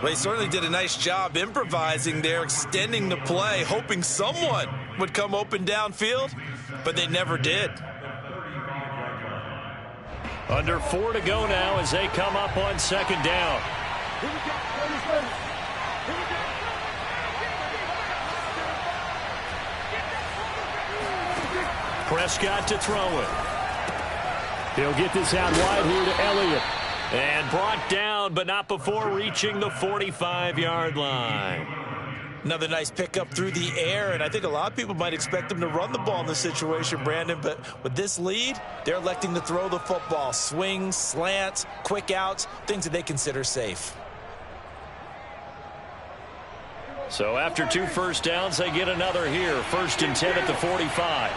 Well, he certainly did a nice job improvising there, extending the play, hoping someone would come open downfield, but they never did. Under 4 to go now as they come up on 2nd down. Prescott to throw it. He'll get this out wide here to Elliott. And brought down, but not before reaching the 45-yard line. Another nice pickup through the air, and I think a lot of people might expect them to run the ball in this situation, Brandon, but with this lead, they're electing to throw the football. Swings, slants, quick outs, things that they consider safe. So after 2 first downs, they get another here. 1st and 10 at the 45.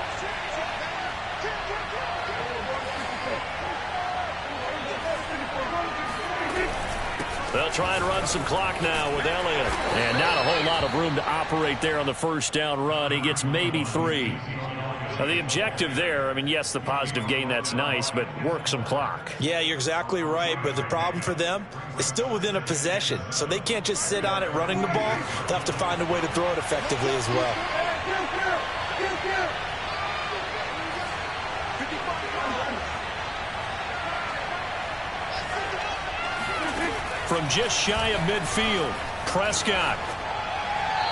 They'll try and run some clock now with Elliott. And not a whole lot of room to operate there on the 1st down run. He gets maybe 3. Now the objective there, I mean, yes, the positive gain, that's nice, but work some clock. Yeah, you're exactly right, but the problem for them is still within a possession. So they can't just sit on it running the ball. They'll have to find a way to throw it effectively as well. From just shy of midfield, Prescott.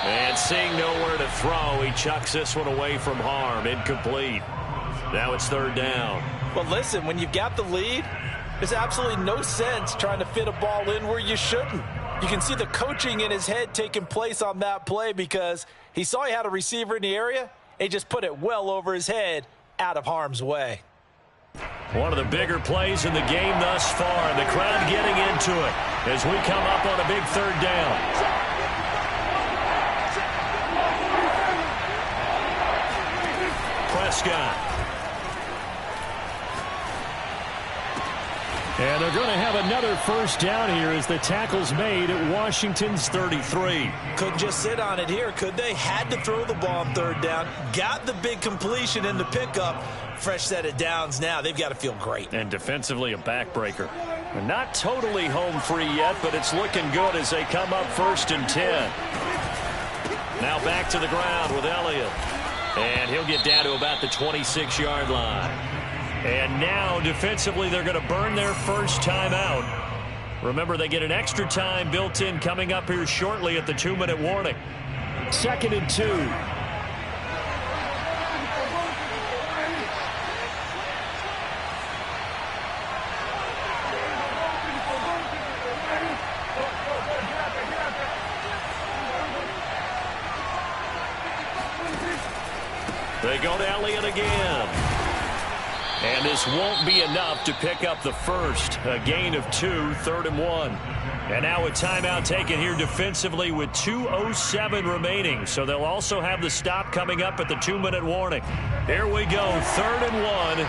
And seeing nowhere to throw, he chucks this one away from harm. Incomplete. Now it's 3rd down. Well, listen, when you've got the lead, there's absolutely no sense trying to fit a ball in where you shouldn't. You can see the coaching in his head taking place on that play because he saw he had a receiver in the area. He just put it well over his head out of harm's way. One of the bigger plays in the game thus far. The crowd getting into it as we come up on a big 3rd down. Prescott. And they're going to have another 1st down here as the tackle's made at Washington's 33. Couldn't just sit on it here, could they? Had to throw the ball on 3rd down. Got the big completion in the pickup. Fresh set of downs now. They've got to feel great. And defensively a backbreaker. They're not totally home free yet, but it's looking good as they come up 1st and 10. Now back to the ground with Elliott. And he'll get down to about the 26-yard line. And now defensively they're going to burn their first timeout. Remember, they get an extra time built in coming up here shortly at the 2-minute warning. 2nd and 2. They go to Elliott again. And this won't be enough to pick up the first. A gain of 2, 3rd and 1. And now a timeout taken here defensively with 2:07 remaining. So they'll also have the stop coming up at the 2-minute warning. Here we go, 3rd and 1.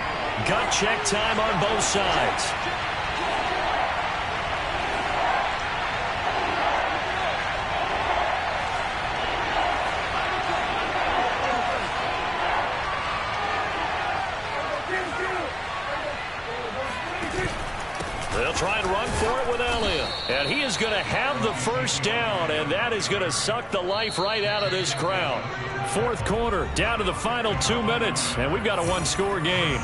Gut check time on both sides. They'll try and run for it with Elliott. And he is going to have the 1st down, and that is going to suck the life right out of this crowd. 4th quarter, down to the final 2 minutes, and we've got a 1-score game.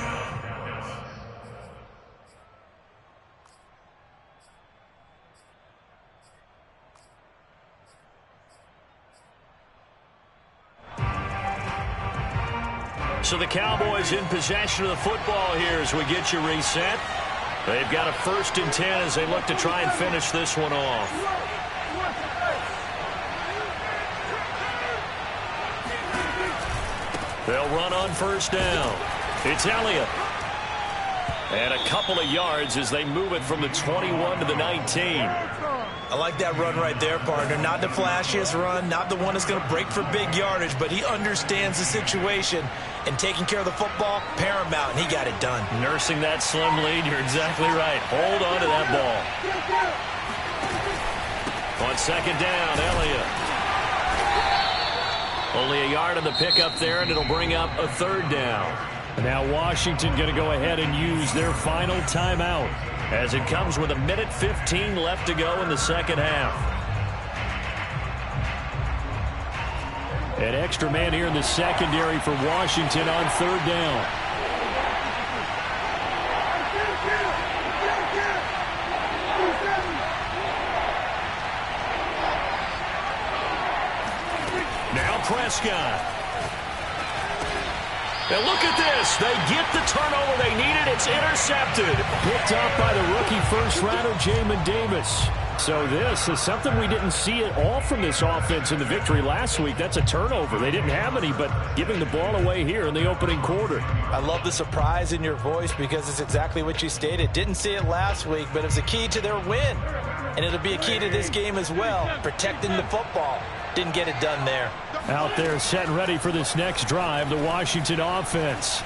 So the Cowboys in possession of the football here as we get you reset. They've got a 1st and 10 as they look to try and finish this one off. They'll run on 1st down. It's Elliott. And a couple of yards as they move it from the 21 to the 19. I like that run right there, partner. Not the flashiest run, not the one that's going to break for big yardage, but he understands the situation, and taking care of the football, paramount, and he got it done. Nursing that slim lead, you're exactly right. Hold on to that ball. On 2nd down, Elliott. Only a yard on the pickup there, and it'll bring up a 3rd down. Now Washington going to go ahead and use their final timeout, as it comes with 1:15 left to go in the 2nd half. An extra man here in the secondary for Washington on 3rd down. Now Prescott. And look at this. They get the turnover they needed. It's intercepted. Picked off by the rookie first-rounder, Jamin Davis. So this is something we didn't see at all from this offense in the victory last week. That's a turnover. They didn't have any, but giving the ball away here in the opening quarter. I love the surprise in your voice because it's exactly what you stated. Didn't see it last week, but it was a key to their win. And it'll be a key to this game as well, protecting the football. Didn't get it done there. Out there set and ready for this next drive, the Washington offense.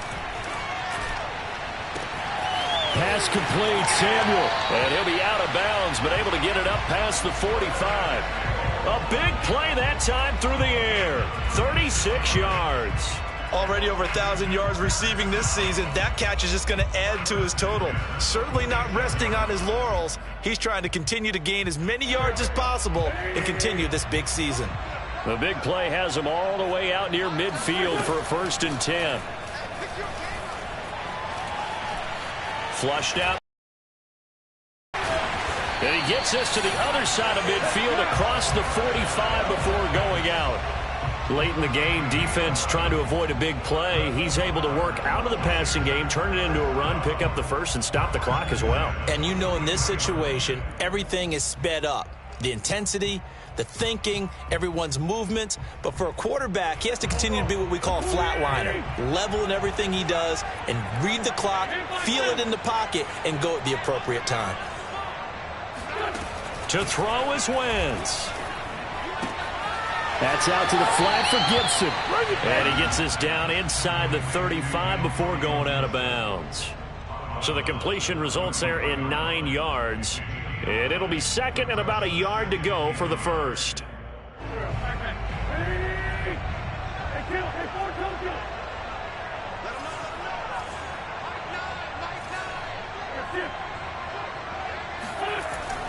Pass complete, Samuel. And he'll be out of bounds, but able to get it up past the 45. A big play that time through the air. 36 yards. Already over 1,000 yards receiving this season. That catch is just going to add to his total. Certainly not resting on his laurels. He's trying to continue to gain as many yards as possible and continue this big season. The big play has him all the way out near midfield for a 1st and 10. Flushed out. And he gets this to the other side of midfield across the 45 before going out. Late in the game, defense trying to avoid a big play. He's able to work out of the passing game, turn it into a run, pick up the 1st, and stop the clock as well. And you know in this situation, everything is sped up. The intensity, the thinking, everyone's movement. But for a quarterback, he has to continue to be what we call a flatliner. Level in everything he does and read the clock, feel it in the pocket, and go at the appropriate time. To throw is Wentz. That's out to the flat for Gibson. And he gets this down inside the 35 before going out of bounds. So the completion results there in 9 yards. And it'll be 2nd and about a yard to go for the 1st.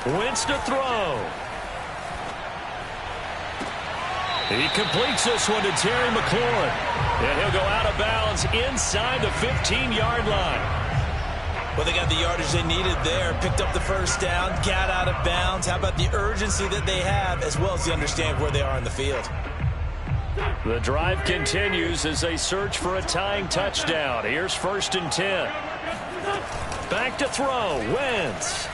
Wentz to throw. He completes this one to Terry McLaurin. And he'll go out of bounds inside the 15-yard line. Well, they got the yardage they needed there. Picked up the 1st down, got out of bounds. How about the urgency that they have as well as the understanding of where they are in the field? The drive continues as they search for a tying touchdown. Here's 1st and 10. Back to throw. Wentz.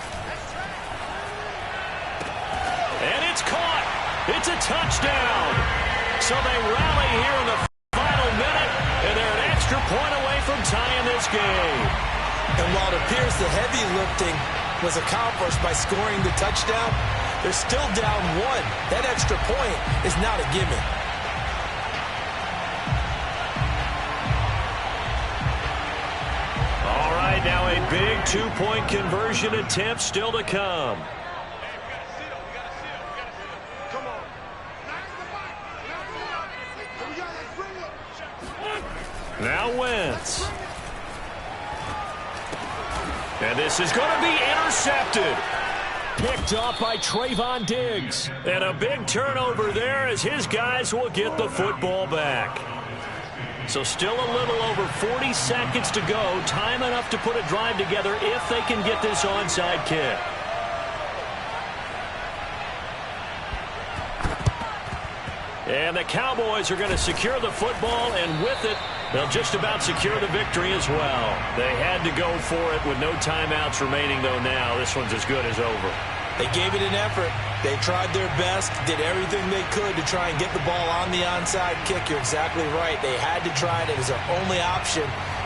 And it's caught. It's a touchdown. So they rally here in the final minute, and they're an extra point away from tying this game. And while it appears the heavy lifting was accomplished by scoring the touchdown, they're still down 1. That extra point is not a gimme. All right, now a big 2-point conversion attempt still to come. Now Wentz. And this is going to be intercepted. Picked off by Trayvon Diggs. And a big turnover there as his guys will get the football back. So still a little over 40 seconds to go. Time enough to put a drive together if they can get this onside kick. And the Cowboys are going to secure the football, and with it, they'll just about secure the victory as well. They had to go for it with no timeouts remaining, though now. This one's as good as over. They gave it an effort. They tried their best, did everything they could to try and get the ball on the onside kick. You're exactly right. They had to try it. It was their only option.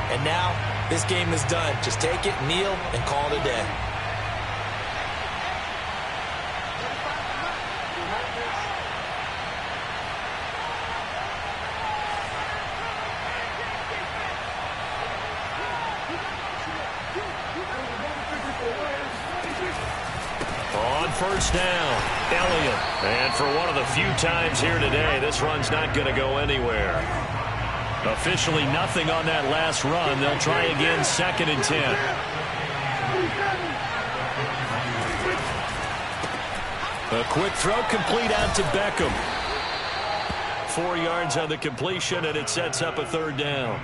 And now this game is done. Just take it, kneel, and call it a day. On first down, Elliott. And for one of the few times here today, this run's not going to go anywhere. Officially nothing on that last run. They'll try again, 2nd and 10. A quick throw complete out to Beckham. 4 yards on the completion, and it sets up a 3rd down.